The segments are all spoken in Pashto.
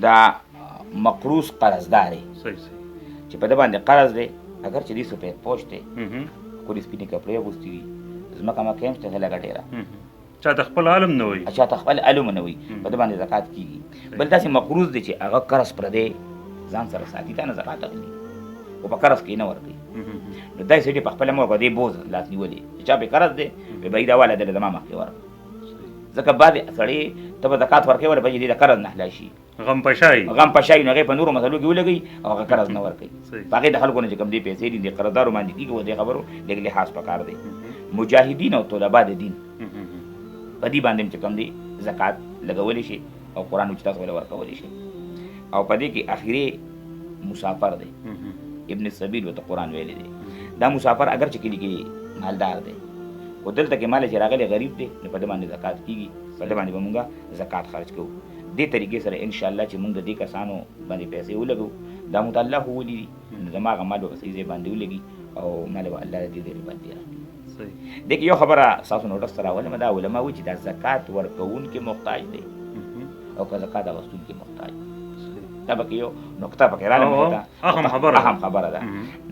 دا مقروض قرضدار صحیح صحیح چې په د باندې قرض دی اگر چې دې سپید پوش دی ښکلي سپینې کپړې اغوستي وي ځمکه مکه هم شته لږه ډېره چاته خپل عالم نه وي چا ته خپل علم نه وي په د باندې زکات کېږي بل داسې مقروض دی چې هغه قرض پردی ځان سره ساتي ته نه زکات اخلي خو په قرض کې نه ورکوي نو داسې سړي په خپله مور په دې بوز لاس نیولې چې چا پې قرض دی وایي بهي دا واله دی زما مخکې ورکړه ځکه بعضې سړی ته به زکات ورکوي ولا به چې دې د قرض نه خلاصي غم پشای غم پشای نو هغې په نورو مسلو کې ولګوي او هغه قرض نه ورکوي په هغې د خلکو نه چې کوم دې پیسې دي د قرضدارو باندې کېږي و دې خبرو لږ لحاظ پکار دی مجاهدین او طلبا د دین په دې باندې چې کوم دی زکات لګولی شي او قرآن چې تاسو ولې ورکولی شي او په دې کې اخري مسافر دی ابن السبیل ورته قرآن ویلی دی دا مسافر اگر چې کلي کې مالدار دی خو دلته کې مال چې راغلی غریب دی نو په دې باندې زکات کېږي په دې باندې به مونږ زکات خرج کوو دې طریقې سره انشاءالله چې مونږ د دې کسانو باندې پیسې ولګو دا مو ته الله خو ولي دي نو زما هغه مال به په صحیح ځای باندې ولګي او مال به الله دې ډېرې باندې راکړي دې کې یو خبره ستاسو نوټس ته راولم دا علما وایي چې دا زکات ورکوونکي محتاج دی او که زکات اخیستونکي محتاج دا پکې یو نقطه پکې راغله اهم خبره ده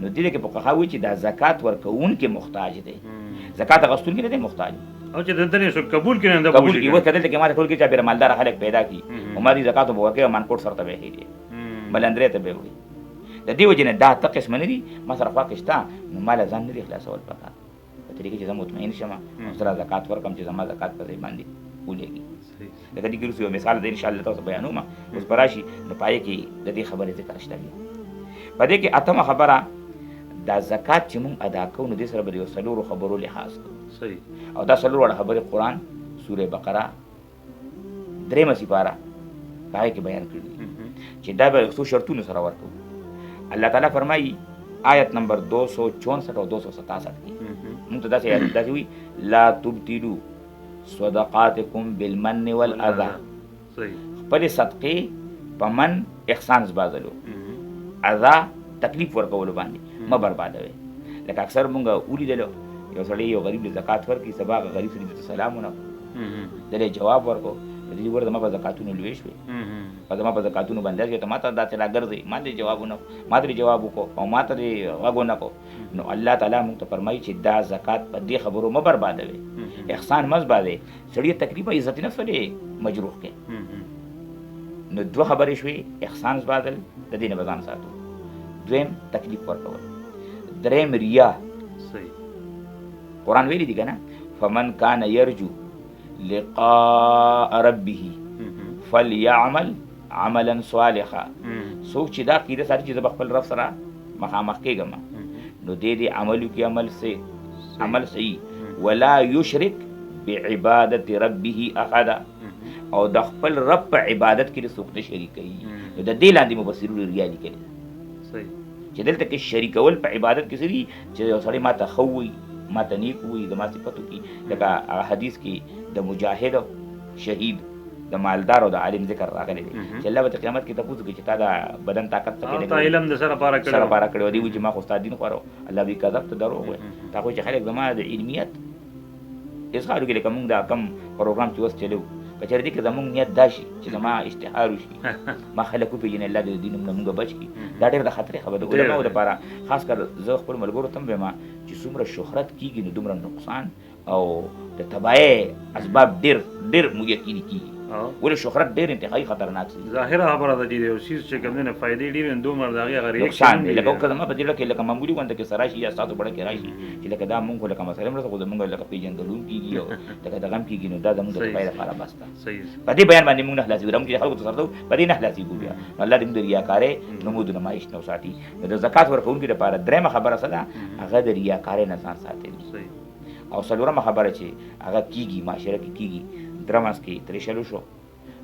نو دې کې فقها وایي چې دا زکات ورکوونکي محتاج دی زکات اخیستونکي نه دی محتاج او چې دلته نه شو قبول کړي نه قبول کړي وکړه دلته کې ما ټول کې چې ډېر مالدار خلک پیدا کی او ما دې زکات به ورکوي مانکوټ سره ته به هېږي بلندرې ته به وي د دې وجې نه دا ته قسم نه دي ما سره خوا کې شته نو مال ځان نه دي خلاصول پکار په طریقې چې زه مطمئن شم سره زکات ورکم چې زما زکات په ځای باندې ولګي لکه دې کې یو مثال دی انشاءالله تاسو بیانوم اوس به راشي نو پای کې د دې خبرې ذکر شته وي په دې کې اتمه خبره دا زکات چې مونږ ادا کوو نو دې سره به د یو څلورو خبرو لحاظ کوو صحیح او دا څلور وړه خبرې قرآن سوره بقره درېمه سپاره په هغې کې بیان کړي دي چې دا به څو شرطونو سره ورکوو الله تعالی فرمایي آیت نمبر 264 او 267 کې مونږ ته داسې وي لا تبطلوا صدقاتکم بالمن والاذى خپلې صدقې په من احسان زبازلو اذا تکلیف ورکولو باندې مه بربادوئ لکه اکثر مونږ ولیدلو یو سړی یو غریب له زکات ورکړي سبا هغه غریب سړي ته سلام ونه کړو دله جواب ورکړو د دې ور زما په زکاتونو لوی شوې په زما په زکاتونو باندې چې ته ما ته داسې راګرځئ ما دې جواب ونه ما دې جواب وکړو او ما ته دې غږ ونه کړو نو الله تعالی موږ ته فرمایي چې دا زکات په دې خبرو مه بربادوئ احسان مه زبادئ سړي تکلیف عزت نفس ولې مجروح کړې نو دوه خبرې شوې احسان زبادل د دې نه به ځان ساتو دویم تکلیف ورکول دریم ریا قرآن ویلی دی کنه فمن کان یرجو لقاء ربه فلیعمل عملا صالحا څوک چې دا عقیده ساتي چې زه به خپل رب سره مخامخ کېږم نو دې دې عمل وکړي عمل صحیح ولا یشرک بعبادت ربه احدا او د خپل رب په عبادت کې څوک نه شریکوي نو د دې لاندې مفسرون ریا لیکلي چې دلته کې شریکول په عبادت کې څه دي چې یو سړی ما ته ښه ووایي ما ته نیک ووایي زما صفتو کې لکه هغه حدیث کې د مجاهد شهید د مالدار او د عالم ذکر راغلی دی چې الله به قیامت کې تپوس کوي چې تا دا بدن طاقت څه کې علم د سره پاره کړو دی چې ما خو استاد دین خورو الله به کذب ته دروغ وي تا خو چې خلک زما د علمیت اظهار کوي لکه موږ دا کم پروګرام چې اوس چلو کچېر دې کې زموږ نیت دا شي چې زما اشتهار وشي ما خلک وپېژني الله دې دین موږ بچ کړي دا ډېر د خطرې خبره ده علماو دپاره خاص کر زه خپل ملګرو ته هم وایم چې څومره شهرت کېږي نو دومره نقصان او د تباهۍ اسباب ډېر یقیني کېږي ولې شهرت ډېر انتهایي خطرناک دی ظاهره خبره ده چې یو څیز چې کوم دی نه فایدې ډېرې وي دومره د هغې هغه نقصان دی لکه که زما په زړه کې لکه معمولي غونډه کې سره راشي یا ستاسو بړه کې راشي چې لکه دا مونږ خو لکه مسله مرسته خو زمونږ لکه پېژندلون کېږي او لکه دغه هم کېږي نو دا زمونږ د خدای لپاره بس ده په دې بیان باندې مونږ نه خلاصېږو موږ چې خلکو ته سره دو په دې نه خلاصېږو بیا نو الله دې موږ د ریاکارۍ نمود نمایش نه وساتي د زکات ورکوونکي لپاره درېیمه خبره څه ده هغه د ریاکارۍ نه ځان ساتل او څلورمه خبره چې هغه کېږي معاشره کې کېږي درمز کې ترېشلو شو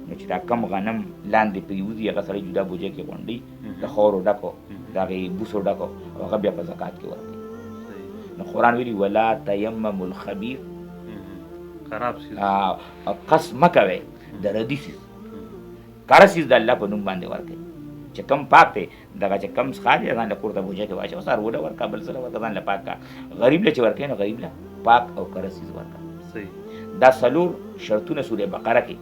نو چې دا کم غنم لاندې پرېوځي هغه سړی جدا بوجۍ کې غونډي د خاورو ډکو د هغې بوسو ډکو او هغه بیا په زکات کې ورکوي نو قرآن ویلي ولا تیمموا الخبیث قصد مه کوئ د ردي څیز کاره څیز د الله په نوم باندې ورکوي چې کم پاک دی دغه چې کم څښا دی ځان له کور ته بوجۍ کې واچوه سر وډه ورکړه بل څه ورکړه ځان له پاک کا غریب له چې ورکوي نو غریب له پاک او کاره څیز ورکړه دا څلور شرطونه سورې بقره کې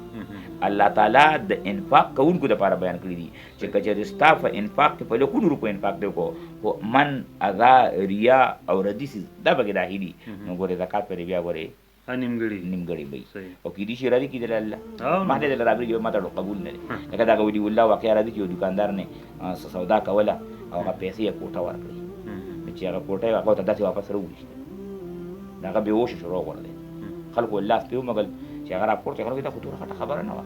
الله تعالی د انفاق کوونکو لپاره بیان کړی دي چې کچې ستا په انفاق کې په لکونو روپو انفاق دی کو خو من اذا ریا او ردی سي دا بګی داخلي نو ګوره زکات پر بیا ګوره نیمګړی وي صحیح. او کې دي چې راځي کې د الله او ما دې راځي چې ماته قبول نه لري لکه دا غوډي والله واقعا راځي چې یو دکاندار نه سودا کوله او هغه پیسې یې کوټه ورکړي چې هغه کوټه هغه ته داسې واپس راوړي دا هغه به وښه شروع ورده خلکو الله سپیو مګل چې هغه راپورته کړو دا خطر خبره نه و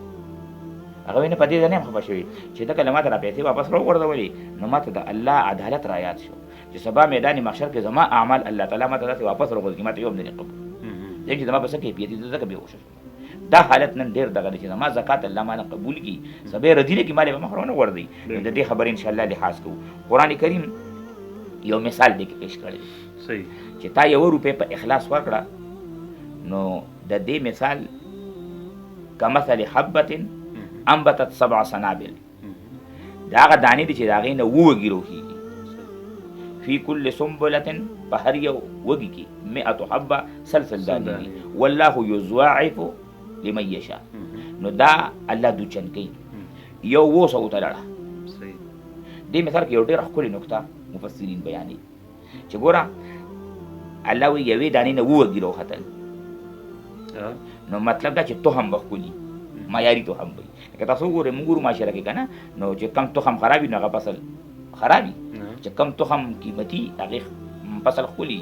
هغه نه پدې نه خبر شوی چې دا کلمات را پیسې واپس راوړدولې نو ماته د الله عدالت را یاد شو چې سبا میدان محشر کې زما اعمال الله تعالی ماته داسې واپس راوړي ماته یو نه قبول چې زما بس کې پیتی دغه به وښه دا حالت نن ډیر دغه چې زما زکات الله مانه قبول کی سبه رضی کی مال به مخرونه وردی د دې خبر ان شاء الله لحاظ کو قران کریم یو مثال دې پیش کړی صحیح چې تا یو روپے په اخلاص ورکړه نو د دې مثال کمثل حبه انبتت 7 سنابل دا هغه دانې دي چې دا غي نه وګیرو کیږي فی کل سنبلة په هر یو وګي کې 100 حبه سلسل دانې والله یضاعف لمن یشاء نو دا الله د چن کوي یو وسو تعالی صحیح دې مثال کې یو ډېر ښکلې نقطه مفسرین بیانوي چې ګوره الله وی یوې دانې نه وګیرو خطل نو مطلب دا چې توهم بخولي معیاري توهم وي لکه تاسو ګورئ موږ ګورو معاشره کې کنه نو چې کم توهم خرابي نو هغه فصل خرابي چې کم توهم قیمتي هغه فصل خولي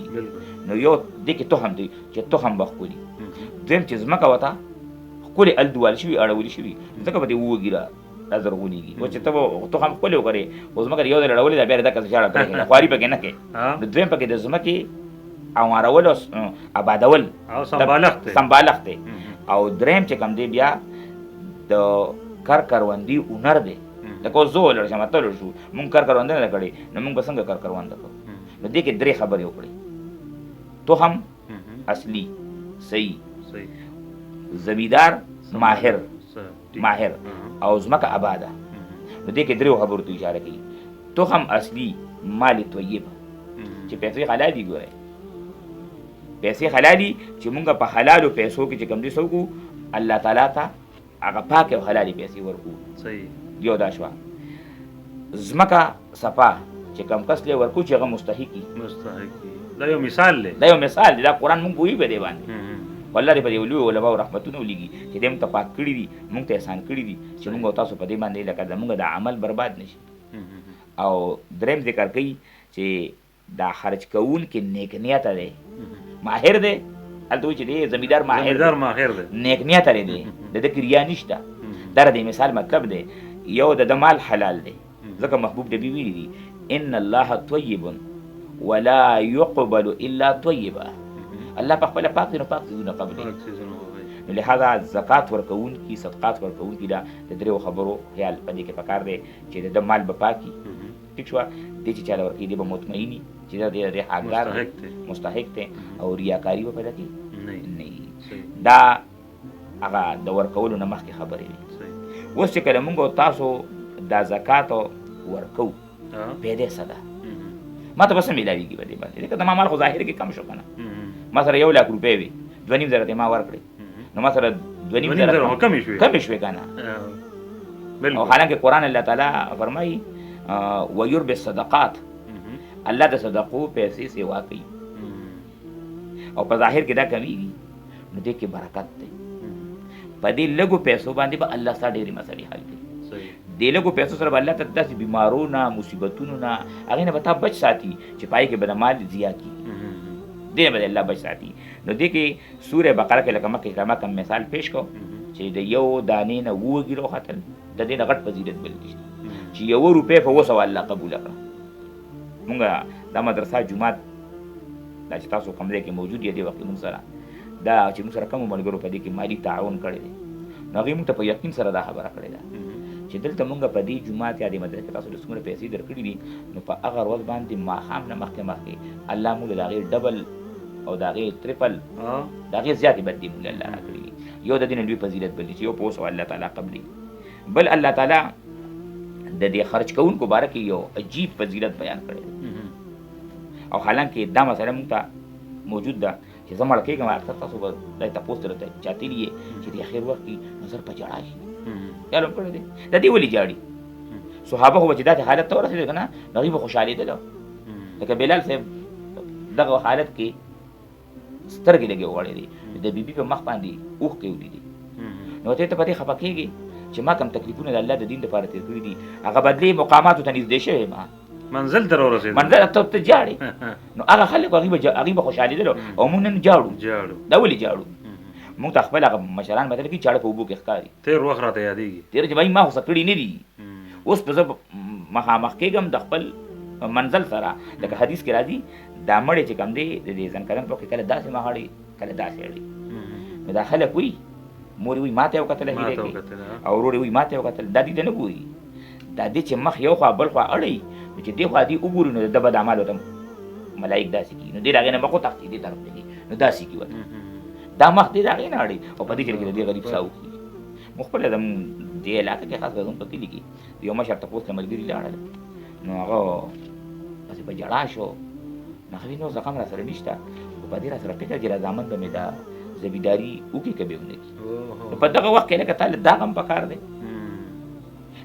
نو یو دې کې توهم دی چې توهم بخولي دیم چې زمکه وتا خولي الدوال شوی اړول شوی ځکه به دې وګیرا نظر ونیږي و چې ته توهم خولي وکړي اوس مګر یو ډول دا بیا دغه ځاړه کوي خواري پکې نه کې د دیم پکې د زمکه او اړول آبادول او سمبالښت او دریم چې کم دی بیا د کروندې هنر دی لکه زه ولر شم ته شو مونږ کروند نه کړی نو مونږ څنګه کروند کوو نو دې کې درې خبرې وکړي تو هم اصلي صحیح زمیدار ماهر او زمکه آباده نو دې کې درې خبرو ته اشاره کوي تو هم اصلي مال طیب چې پیسې حلال دي ګوره پیسې حلالي چې مونږ په حلالو پیسو کې چې کوم دي سوکو الله تعالی ته هغه پاک او حلالي پیسې ورکو صحیح یو دا شو زمکه صفا چې کم کس له ورکو چې هغه مستحقي دا یو مثال دی دا قران مونږ وی به دی باندې والله دې په دې ولو علماء رحمتونه ولګي چې دې مت پاک کړی دي مونږ ته احسان کړی دي چې مونږ تاسو په دې باندې لکه مونږ د عمل برباد نشي او دریم ذکر کوي چې دا خرج کول کې نیک نیت لري ماهر دی الته چې دی زمیدار ماهر دی نیک نیت لري دی د کریا نشته دا د مثال مطلب دی یو د مال حلال دی ځکه محبوب نبی ویلي دي ان الله طیب ولا يقبل الا طیبا الله په خپل پاک دی نو پاک دی نه قبلې لہذا زکات ورکون کی صدقات ورکون کی دا د درو خبرو خیال پدې کې پکار دی چې د مال به پاکي ټیک شو د چې چاله ورکی دی به مطمئنی چې دا د حقدار مستحق ته او ریاکاری به پیدا کی نه دا هغه د ورکولو نه مخکې خبرې دي اوس چې کله موږ تاسو دا زکات ورکو پیدا صدا ما ته بس ملاویږي په دې باندې دا مال خو ظاهر کې کم شو کنه مثلا 1 لک روپۍ وي 2.5 ما ورکړي نو مثلا 2.5 کم شوي کنه او حالانکه قران الله تعالی فرمایي ويربي الصدقات الله د صدقو پیسې سیوا کوي او په ظاهر کې دا کمیږي نو دې کې برکت دی په دې لګو پیسو باندې به الله ستاسو ډېری مسلې حل کوي دې لګو پیسو سره به الله ته داسې بیمارونو مصیبتونو نه هغې نه به تا بچ ساتي چې پای کې به د مال ضیا کېږي دې نه به الله بچ ساتي نو دې کې سوره بقره کې لکه مکه کم مثال پیش کو چې د یو دانې نه 2 ګیلو ختل د دې نه غټ فضیلت بل دي چې 1 روپۍ په وسو الله قبول کړه مونږه دا مدرسه جمعات دا چې تاسو کوم ځای کې موجود یې دی وخت مونږ سره دا چې مونږ سره کوم ملګرو په دې کې مالی تعاون کړی دی نو هغوی مونږ ته په یقین سره دا خبره کړې ده چې دلته مونږ په دې جمعات یا دې مدرسې کې تاسو د څومره پیسې درکړي دي نو په هغه ورځ باندې ماښام نه مخکې الله مونږ د هغې ډبل او د هغې ترپل د هغې زیاتې بدلې مونږ الله راکړي دي یو د دې نه لوی فضیلت بل دي چې یو په اوس الله تعالی قبلي بل الله تعالی د دې خرج کوونکو باره کې یو عجیب فضیلت بیان کړی او حالانکه دا مسله مونږ ته موجود ده چې زه مړ کېږم اکثر تاسو به دا تپوس درته چاتی لیے چې د اخر وخت کې نظر په جړا شي خیال هم کړی دی د دې ولې جاړي صحابه خو چې داسې حالت ته ورسېدل که نه نو هغوی به خوشحالېدل لکه بلال صاحب دغه حالت کې سترګې لګې وغوړېدې د بیبي په مخ باندې اوښکې ولیدې نو ته په دې خفه کېږې چې ما کوم تکلیفونه د الله د دین لپاره تېر کړي دي هغه بدلې مقاماتو ته نږدې شوی ما منزل ته ورسېدل منزل ته جاړې نو هغه خلک هغوی به خوشحالېدل او موږ نن جاړو دا ولې جاړو موږ ته خپل هغه مشران متل کې چاړه په اوبو کې ښکاري تېر وخت راته یادېږي تېر چې وایي ما خو څه کړي نه دي اوس په زه مخامخ کېږم د خپل منزل سره لکه حدیث کې راځي دا مړی چې کوم دی د دې ځنکدن په کې کله داسې مغاړي کله داسې اړي نو دا خلک وایي مور وایي ما ته یې وکتله هیلې کې او ورور یې وایي ما ته یې وکتل دا دې ته نه ګوري دا دې چې مخ یو خوا بل خوا اړوي نو چې دې خوا دې وګوري نو د بد اعمالو ته ملایک داسې کي نو دې د هغې نه مخ وتښتي دې طرف ته کي نو داسې کي ورته دا مخ دې د هغې نه اړوي او په دې کې د دې غریب ساه وکړي مو خپله زموږ دې علاقه کې خاص کر زموږ په کلي کې د یو مشر تپوس ته ملګري لاړل نو هغه داسې په ژړا شو نو هغه نور زخم را سره نشته خو په دې را سره فکر چې را زامن به مې دا زمینداري وکړي که به ونه کړي نو په دغه وخت کې لکه تا دا غم پکار دی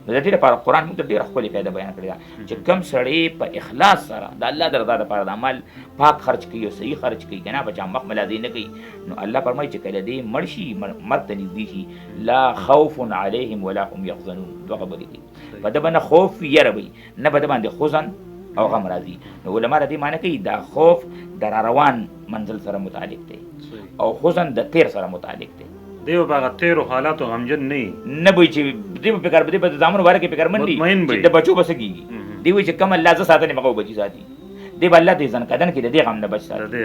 نو د دې لپاره قرآن موږ ته ډېره ښکلې فایده بیان کړې ده چې کوم سړی په اخلاص سره د الله د رضا دپاره د عمل پاک خرچ کوي او صحیح خرچ کوي که نه په چا مخ ملازي نه کوي نو الله فرمایي چې کله دې مړ شي مرګ ته نږدې شي لا خوف علیهم ولا هم یحزنون دوه خبرې دي په ده به نه خوف یره وي نه به ده باندې حزن او غم راځي نو علما د دې معنی کوي دا خوف د راروان منزل سره متعلق دی او حزن د تیر سره متعلق دی دیو باغ تیرو حالاتو غمجن نه وي چې دې په فکر دې په زامنو باره کې فکرمند دي چې د بچو به څه کېږي دې وایي چې کم الله زه ساتنې مغه بچي ساتي دې به الله دې ځنکدن کې د دې غم نه بچ ساتي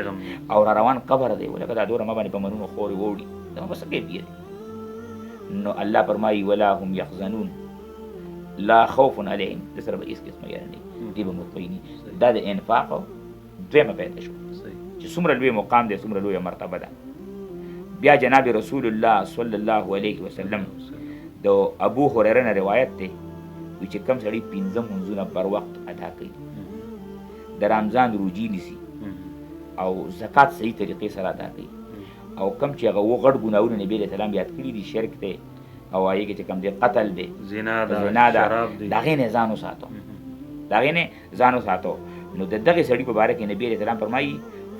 او را روان قبر دی ولکه دا دوره ما باندې په منونو خورې ووړي دا به څه کیفیت نو الله فرمایي ولا هم یحزنون لا خوف علیهم د سره به هېڅ قسمه یاره نه دې به مطمئني دا د انفاق دویمه پیدا شو چې څومره لوی مقام دی څومره لویه مرتبه ده بیا جناب رسول الله صلی الله علیه وسلم د ابو هریره نه روایت دی وی چې کم سړی 15 منځونه پر وخت ادا کوي د رمضان روجي نیسي او زکات صحیح طریقې سره ادا کوي او کم چې هغه غټ ګناهونه نبی علیه السلام یاد کړي دي شرک دی او هغې کې چې کم دی قتل دی زنا ده د هغې نه ځان وساتو نو د دغې سړي په باره کې نبی علیه السلام فرمایي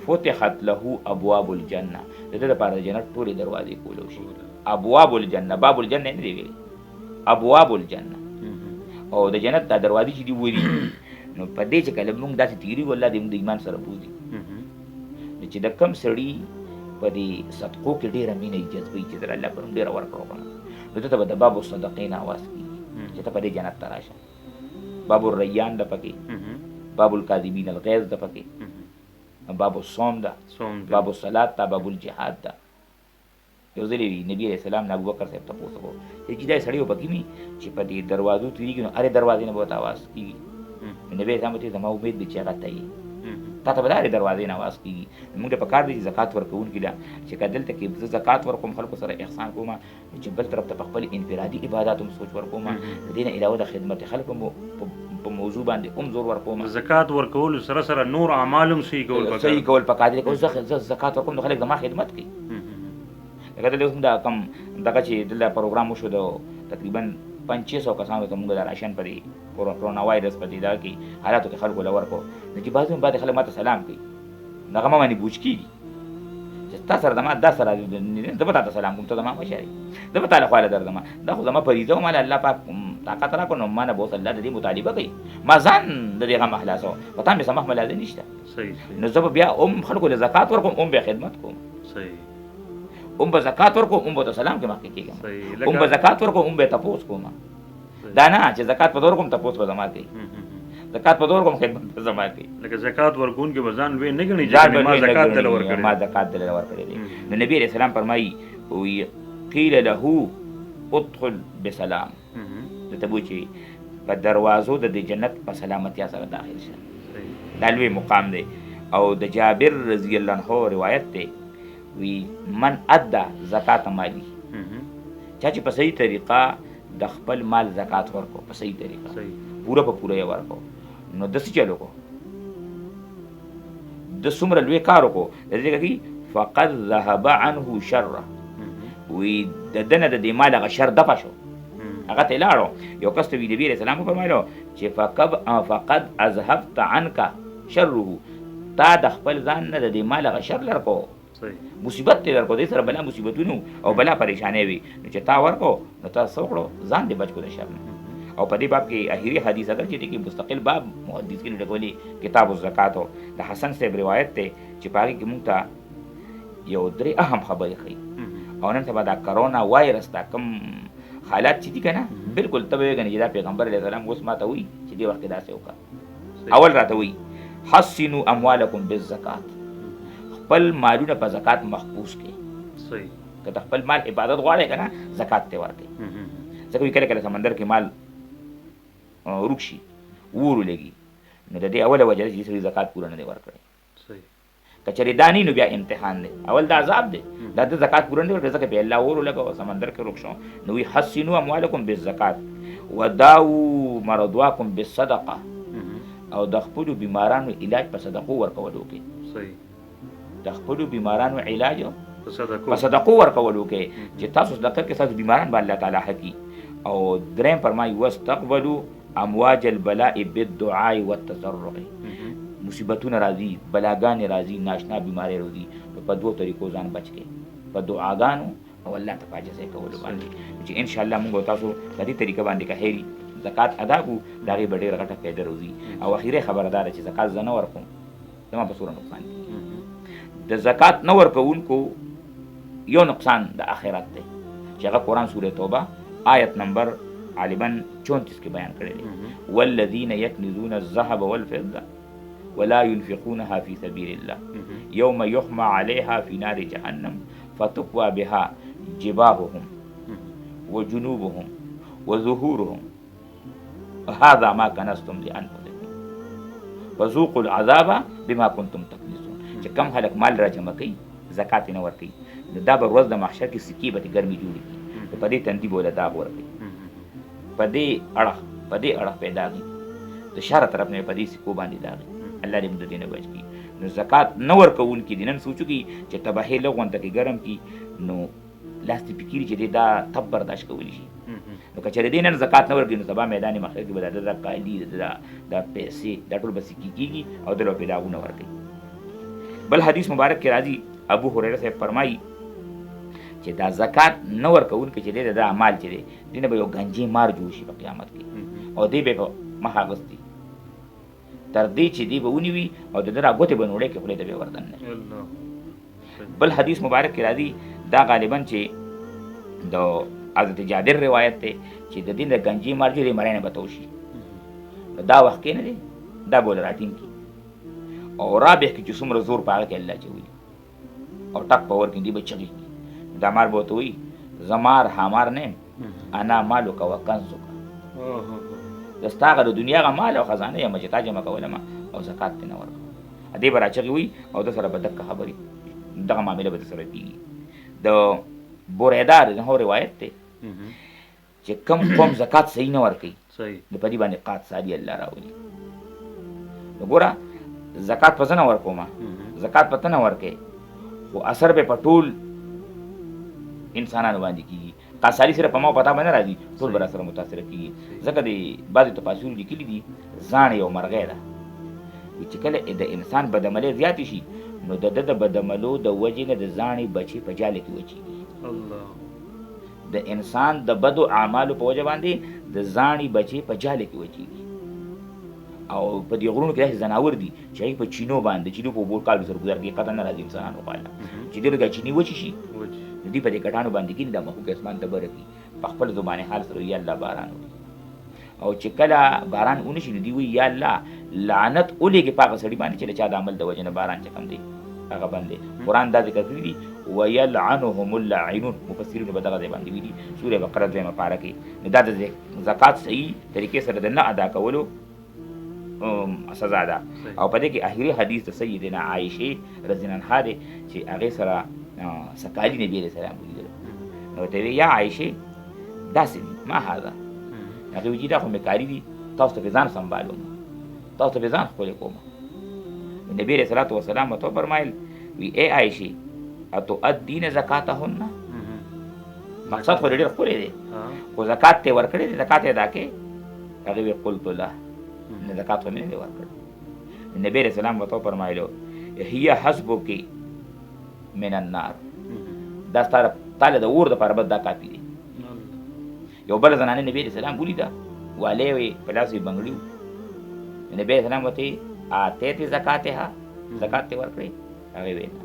فتحت له ابواب الجنه د ده لپاره د جنت ټولې دروازې کولو شي ابواب الجنه باب الجنه نه دی ویلي ابواب الجنه او د جنت دا دروازې چې دي ولي نو په دې چې کله موږ داسې تېرېږو الله دې موږ د ایمان سره بوځي نو چې د کم سړي په دې صدقو کې ډېره مینه جذبوي چې در الله پر هم ډېره ورکړه وکړه نو ده ته به د باب الصدقې نه اواز کېږي چې ته په دې جنت ته راشه باب الریان ده پکې باب الکاذبین الغیظ ده پکې باب الصوم ده باب الصلات ده باب الجهاد ده یو ځل نبی علیه السلام نه ابوبکر صاحب ته پوښتنه وکړه چې دا سړی به پکې وي چې په دې دروازو تېرېږي نو هرې دروازې نه به ورته اواز کېږي نبی علیه السلام ورته زما امید دی چې هغه ته یې تا ته به د هرې دروازې نه اواز کېږي موږ ته پکار دی چې زکات ورکوونکي ده چې که دلته کې زه زکات ورکوم خلکو سره احسان کوم چې بل طرف ته په خپل انفرادي عباداتو هم سوچ ورکوم د دې نه علاوه د خدمت خلکو په موضوع باندې هم زور ورکوم زکات ورکولو سره سره نور اعمال هم صحیح کول پکار دی زه زکات ورکوم نو خلک زما خدمت کوي لکه دلته اوس دا کم دغه چې دلته پروګرام وشو د تقریبا 500 کسانو ته موږ د راشن په دې کرونا وایرس په دې دا کې حالاتو کې خلکو له ورکو نو چې بعضې بعد خلک ماته سلام کوي هغه ما باندې بوج کېږي چې تا سره زما دا سره زه به تاته سلام کوم ته زما مشر یې زه به تا له خوا له درځم دا خو زما فریضه وه ما له الله پاک طاقت راکړو نو ما نه به اوس الله د دې مطالبه کوي ما ځان د دې غم اخلاصوم په تا مې څه مخ ملازه نشته نو زه به بیا هم خلکو له زکات ورکوم هم به خدمت کوم هم به زکات ورکوم هم به ته سلام کې مخکې کېږم هم به زکات ورکوم هم به یې تپوس کوم دا نه چې زکات په دور کوم تپوس به زما کوي زکات په دور کوم خدمت به زما کوي لکه زکات ورکوونکي به ځان لوی نه ګڼي چې ما زکات دله ورکړی ما زکات دله ورکړی دی نو نبي علیه السلام فرمایي قیل له ادخل بسلام ته وایي چې په دروازو د دې جنت په سلامتیا سره داخل شه دا لوی مقام دی او د جابر رضی الله عنه روایت دی وی من ادى زکات مالی چا چې په صحیح طریقه د خپل مال زکات ورکو په صحیح طریقه پوره په پوره یې ورکو نو داسې چلو کو د څومره لوی کار وکړو د دې کې فقد ذهب عنه شره وی د ده نه د دې مال هغه شر دفع شو هغه ته لاړو یو کس ته وی نبی رسول الله فرمایلو چې فقد اذهبت عنك شره تا د خپل ځان نه د دې مال هغه شر لرکو مصیبت ته لرکو دې سره بلا مصیبتونو او بلا پریشانې وي نو چې تا ورکو نو تا څوکړو ځان دې بچ کو د شر نه او په دې باب کې اخیری حدیث اگر چې کې مستقل باب محدثین ډکولي کتاب الزکات د حسن صاحب روایت ته چې پاره کې مونږ ته یو درې اهم خبرې خي او نن سبا دا کرونا وایرس دا کم حالات چې دي کنه بالکل تبه غني چې دا پیغمبر علیه السلام اوس ماته وی چې دې وخت داسې وکړه اول راته وی حسنوا اموالکم بالزکات خپل مالونه په زکات محفوظ کړئ صحیح که خپل مال عبادت غواړئ کنه زکات ته ورکړئ ځکه کله کله سمندر کې مال روکشي ورو لګي نو د دې اوله وجه چې سړي زکات پوره نه دی ورکړي صحیح کچری دانی نو بیا امتحان دی اول دا عذاب دی دا د زکات پوره نه ورکړي ځکه به الله ورو لګو سمندر کې روک شو نو وی حسنوا اموالکم بالزکات وداو مرضواکم بالصدقه او د خپل بیمارانو علاج په صدقو ورکولو کې صحیح د خپل بیمارانو علاج په صدقو ورکولو کې چې تاسو صدقه کې تاسو بیماران به الله تعالی حقي او دریم فرمایي واستقبلوا امواج البلاء بالدعاء والتضرع مصیبتونه راځي بلاګانې راځي ناشنا بیماری راځي په دوه طریقو ځان بچ کې په دعاګانو او الله ته پاجازه کول باندې چې ان شاء الله موږ تاسو د دې طریقه باندې کوي زکات ادا کو دغه ډېر غټه فائدہ راځي او اخیری خبردار چې زکات زنه ورکوم زما په صورت نقصان دي د زکات نه ورکوونکو یو نقصان د آخرت دی چې هغه قرآن سوره توبه آیت نمبر غالبا 34 کې بیان کړی دی والذین یکنزون الذهب والفضه ولا ينفقونها في سبيل الله يوم يحمى عليها في نار جهنم فتقوى بها جباههم وجنوبهم وظهورهم هذا ما كنزتم لانفسكم فذوقوا العذاب بما كنتم تكنزون چې کم خلک مال را جمع کوي زکات نه ورکوي دا به ورځ د محشر کې سکې به ګرمي جوړي په دې تندي بوله دا ورکوي په دې اړه پیدا کی د شر طرف نه په دې سکو باندې دا الله دې موږ دې نه بچ کی نو زکات نه ورکون کې دینن سوچو کی چې تباہی لغون ته کې ګرم کی نو لاستي فکر چې دا تب برداشت کولی شي نو کچره دینن زکات نه ورګي نو سبا میدان محشر کې بدل د قایدی د پیسې د ټول بس کیږي او د لو پیداونه ورګي بل حدیث مبارک کې راځي ابو هريره سے فرمایي چې دا زکات نه ورکون کې چې دا اعمال چې دینه به یو غنجي مار جوړ شي په قیامت کې او دې به مخاغستی تر دې چې دی به ونی وي او د درا غوته بنوړې کې خپل د به وردن نه بل حدیث مبارک کې راځي دا غالبا چې د حضرت جابر روایت ته چې د دین د غنجي مار جوړې مړنه بتوشي دا وخت کې نه دی دا بول راټین کی او رابح کې چې څومره زور پاره کې الله چوي او ټک پاور کې دی بچی دا مار بوته وي زمار همار نه انا مالک و کنزک دستاغه د دنیا غ مال او خزانه یم چې تاج ما کولم او زکات نه ورکو ادي برا چغي وي او د سره بدک خبري دغه معاملې به سره کیږي د بوریدار نه روایت ته چې کم قوم زکات صحیح نه ورکي صحیح د پدی باندې قات سادي الله راولي وګوره زکات پس نه ورکوما زکات پته نه ورکي خو اثر به پټول انسانانو باندې کیږي قاصری سره په ما پتا باندې راځي ټول بر سره متاثر کیږي ځکه د بعضی تفاسیر لیکلي دي ځان یو مرغه ده چې کله د انسان بدعملي زیات شي نو د بدعملو د وجې نه د ځانې بچي په جاله کې وچی الله د انسان د بدو اعمالو په وجه باندې د ځانې بچي په جاله کې وچی او په دې غرونو کې ځناور دي چې په چینو باندې چې په بور کال سره گزار کې قطن نه راځي انسانانو خپل چې دغه چینی وچی شي دې په دې کټانو باندې کې د مخوک اسمان ته برکی په خپل زبانه حال سره یا الله باران او چې کله باران اونشي نو دی وی یا الله لعنت اولېږي پاک سړي باندې چې چا د عمل د وجه نه باران چې کم دی هغه باندې قران دا ذکر کړی دی ويلعنهم اللاعنون مفسرین په دغه باندې ویلي سوره بقره دمه پاره کې دا د زکات صحیح طریقې سره د نه ادا کولو سزا ده او په دې کې اخیری حدیث د سیدنا عائشه رضی الله عنها دی چې هغه سره سکالی نبی علیہ السلام ویل نو ته یا عائشه داسې ما هذا هغه ویل دا خو مکاری دي تاسو ته ځان سمبالو تاسو ته ځان خپل کوم نبی علیہ الصلوۃ والسلام ته فرمایل وی اے عائشه اتو ادین زکاتهن مقصد خو ډېر ښکلی دی ها خو زکات ته ورکړی دی زکات یې ادا کړې هغې ویې قلت له نه زکات خو مې نه دی ورکړی نبي علیه السلام ورته وفرمایلو هي حسبک من النار دا ستا د اور دپاره بس دا کافي دی یو بله زنانه نبي علیه السلام ولیده والې وې په لاس یې بنګړي وو نبي علیه السلام ورته آتیتې زکاتها زکات ته ورکړې هغې ویې نه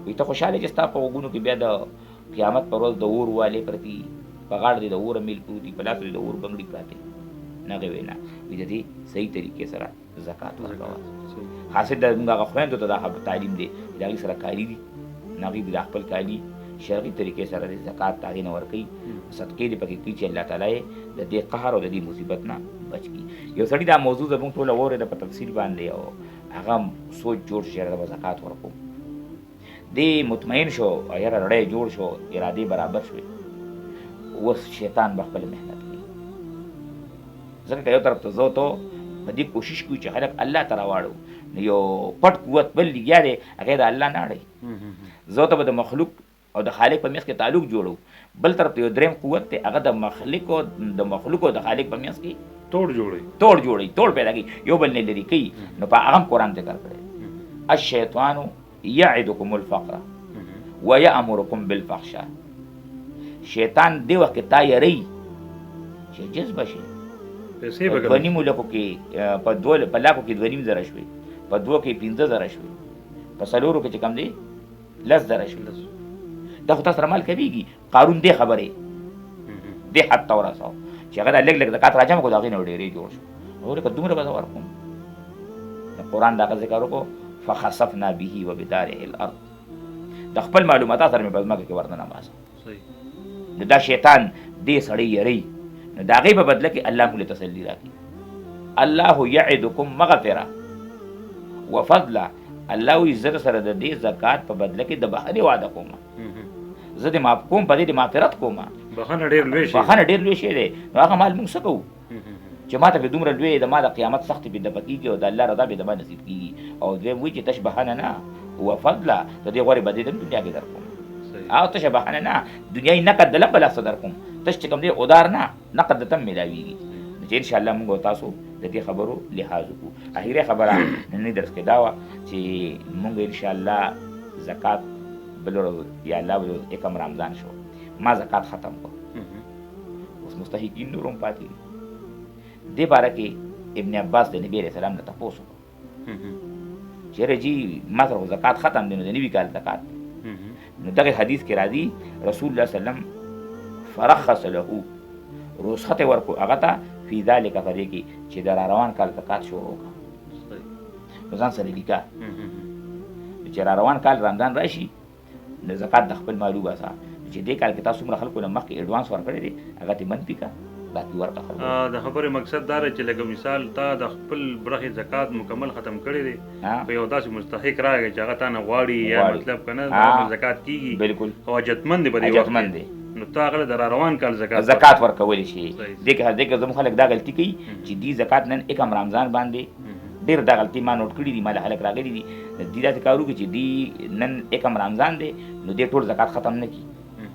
وایي ته خوشحاله چې ستا په غوږونو کې بیا د قیامت پر ورځ د اور والې پرتي په غاړه دې د اور میل پروت دي په لاس دې د اور بنګړي پراته نه هغې ویې نه وایي د دې صحیح طریقې سره زکات ورکوه حاصل د موږ هغه خویندو ته دا تعلیم دی چې د هغې سره کالي دي نو هغوی به د خپل کالي شرعي طریقې سره د زکات د هغې نه ورکوي صدقې دې پکې کوي چې الله تعالی یې د دې قهر او د دې مصیبت نه بچ کړي یو سړي دا موضوع زموږ ټوله واورېده په تفصیل باندې او هغه سوچ جوړ شو چې به زکات ورکوم دې مطمئن شو او یاره رړی جوړ شو ارادې برابر شوې اوس شیطان به خپل محنت کوي ځکه که یو طرف ته زه تو په دې کوشش کوي چې خلک الله ته راواړو نو یو پټ قوت بل لګیا دی هغې د الله نه اړوي زه ته به د مخلوق او د خالق په منځ کې تعلق جوړو بل طرف ته یو دریم قوت دی هغه د مخلوق او د خالق په منځ کې توڑ جوړي توڑ پیدا کوي یو بل نه لرې کوي نو په هغه هم قرآن ذکر کړی الشیطان یعدکم الفقر ویأمرکم بالفحشاء شیطان دې وخت کې تا یری چې جذبه شي پیسې په به دوه نیمو لکو کې په لاکو کې 2.5 شوې په دوه کې 15,000 شوې په څلورو کې چې کم دی 10,000 شوې دا خو تاسو سره مال کمیږي قارون دې خبرې دې حد ته ورساو چې هغه دا لږ لږ زکات راجمع کړو د هغې نه ډېرې جوړ شو نو که دومره به زه ورکوم د قرآن دغه ذکر وکړو فخسفنا به وبداره الارض د خپل معلوماتو سره مې په ځمکه کې ورننه باسه نو دا شیطان دې سړی یری نو د هغې په بدله کې الله موږ له تسلي راکړي الله یعدکم مغفره وفضله الله وایي زه سره د دې زکات په بدله کې د بخښنې وعده کوم زه دې معاف کوم په دې د مغفرت کوم بخښنه ډېر لوی شی دی نو هغه مال موږ څه کوو چې ما ته به دومره لوی د ما د قیامت سختې به دبه کېږي او د الله رضا به د ما نصیب کېږي او دویم وایي چې تش بخښنه نه هو فضله د دې غوړې بدې د دنیا کې در کوم او تشه بخښنه نه دنیایي نقد د لم په لاسته در کوم تش چې کوم دی ادار نه نقد د تم میلاویږي چې انشاءالله موږ او تاسو د دې خبرو لحاظ وکړو اخري خبره ننني درس کې دا وه چې موږ انشاءالله زکات بل ورځ یا الله بل یکم رمضان شو ما زکات ختم کړ اوس مستحقین نور هم پاتې دي دې باره کې ابن عباس د نبي علیه السلام نه تپوس وکړو چېرې جي ما سره خو زکات ختم دی نو د نوي کال زکات نو دغه حدیث کې راځي رسول الله وسلم فرخص له رخصت ورکو هغه ته فی ذلک په دې کې چې د روان کال زکات شروع وکړه نو ځان سره لیکه چې روان کال رمضان راشي نو زکات د خپل مالو باسه چې دې کال کې تاسو څومره خلکو نه مخکې اډوانس ورکړی دی هغه ته منفي کا باقي ورکړه خلکو د خبرې مقصد دا دی چې لکه مثال تا د خپل برخې زکات مکمل ختم کړی دی په یو داسې مستحق راغی چې هغه تا نه غواړي یا مطلب که نه زکات کېږي بالکل او حاجتمند دی په دې وخت کې نو تا هغه د روان کال زکات ورکولی شي دې کې زموږ خلک دا غلطي کوي چې دې زکات نن یکم رمضان باندې ډېر دا غلطي ما نوټ کړي دي ما له خلک راغلي دي دې داسې کار وکړي چې دې نن یکم رمضان دی نو دې ټول زکات ختم نه کړي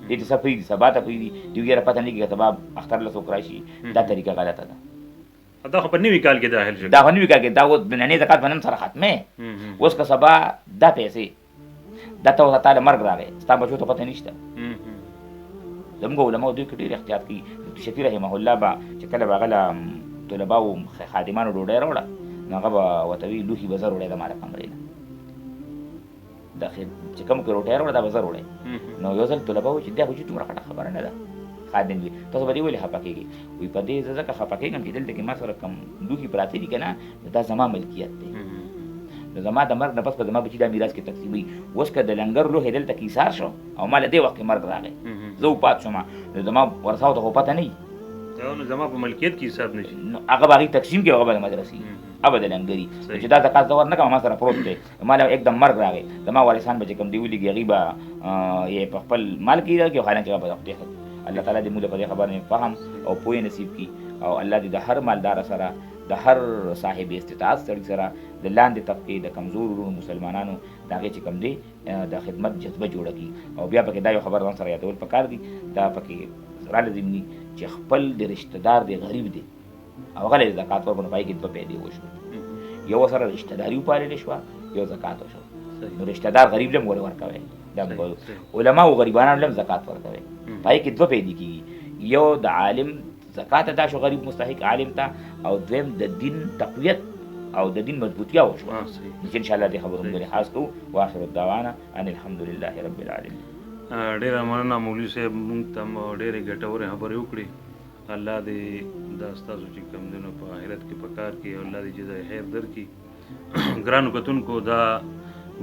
دې ته څه پرېږدي سبا ته پرېږدي دې یاره پته نه کېږي که سبا اختر له څوک راشي دا طریقه غلطه ده دا خو په نوي کال کې داخل شو دا خو نوي کال کې دا اوس نننۍ زکات به نن سره ختمې اوس که سبا دا پیسې دا ته اوس تا له مرګ راغی ستا بچو ته پته نشته زموږ علماو دوی کې ډېر احتیاط کوي شفیع رحمه الله به چې کله به هغه له طلباو خادمانو ډوډۍ راوړه نو هغه به ورته وي لوښي به زه روړی د ما له کمرې نه د چې کوم کې روټۍ راوړه دا به زه روړی نو یو ځل طلبه وایي چې دا خو چې دومره خټه خبره نه ده خادم وي تاسو به دې ولې خفه کېږئ وایي په دې زه ځکه خفه کېږم چې دلته کې ما سره کوم لوښي پراته دي که نه نو دا زما ملکیت دی نو زما د مرګ نه پس به زما بچي دا میراث کې تقسیموي اوس که د لنګر لوښی دلته کې ایثار شو او ما له دې وخت کې مرګ راغی زه وپات شوم نو زما ورثاو ته خو پته نه وي نو زما په ملکیت کې حساب نشي نو هغه به هغې تقسیم کړي هغه به د مدرسې هغه به د لنګري چې دا زکات زه ورنه کړم ما سره پروت دی ما له एकदम مرګ راغی زما وارثان به چې کوم دی ولیږي هغې به یې په خپل مال کې راکړي او حالانکې هغه به د خدای الله تعالی دې موږ له په دې خبرې فهم او پوهې نصیب کړي او الله دې د هر مالدار سره د هر صاحب استطاعت سړي سره د لاندې طبقې د کمزور ورونو مسلمانانو د د هغې چې کوم دی د خدمت جذبه جوړه کړي. او بیا پکې دا یو خبر ځان سره یادول پکار دي، دا پکې را لازم دي چې خپل د رشته دار دی غریب دی او هغه له زکات ورکړو، پای کې دوه پیدا وشو، یو سره رشته داري وپالل شو، یو زکات وشو. نو رشته دار غریب لم ورکوي، دا علما او غریبانو لم زکات ورکوي، پای کې دوه پیدا کیږي، یو د عالم زکات ادا شو غریب مستحق عالم ته، او دویم د دین تقویت او د دین مضبوطیا وشو. چې ان شاء الله دې خبرو باندې خاص کوو. واخر الدعوانا ان الحمد لله رب العالمین. ډېره مننه مولوي صاحب، موږ ته ډېرې ګټورې خبرې وکړې. الله دې دا ستاسو چې کوم دی نو په آخرت کې په کار کړي او الله دې جزای خیر درکړي. ګرانو کتونکو، دا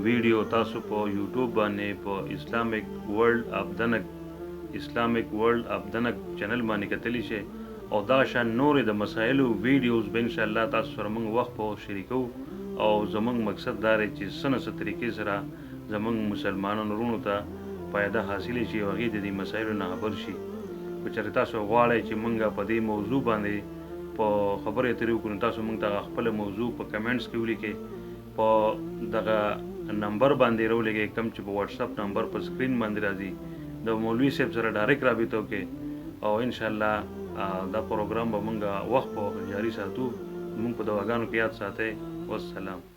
ویډیو تاسو په یوټیوب باندې په اسلامیک ورلد اف دنک چینل باندې کتلی شئ، او دا شان نورې د مسایلو ویډیوز به انشاءالله تاسو سره موږ وخت په شریکو. او زموږ مقصد دا دی چې څه نه څه طریقې سره زموږ مسلمانانو وروڼو ته فایده حاصله شي او هغې د دې مسایلو نه خبر شي. که چېرې تاسو غواړئ چې موږ په دې موضوع باندې په خبرې اترې وکړو، نو تاسو موږ ته خپله موضوع په کمنټس کې ولیکئ، په دغه نمبر باندې راولېږئ کوم چې په واتساپ نمبر په سکرین باندې راځي. د مولوي صاحب سره ډایرکټ رابطه وکړئ او انشاءالله دا پروګرام به موږ وخت په جاري ساتو. موږ په دواګانو کې یاد ساتئ. والسلام.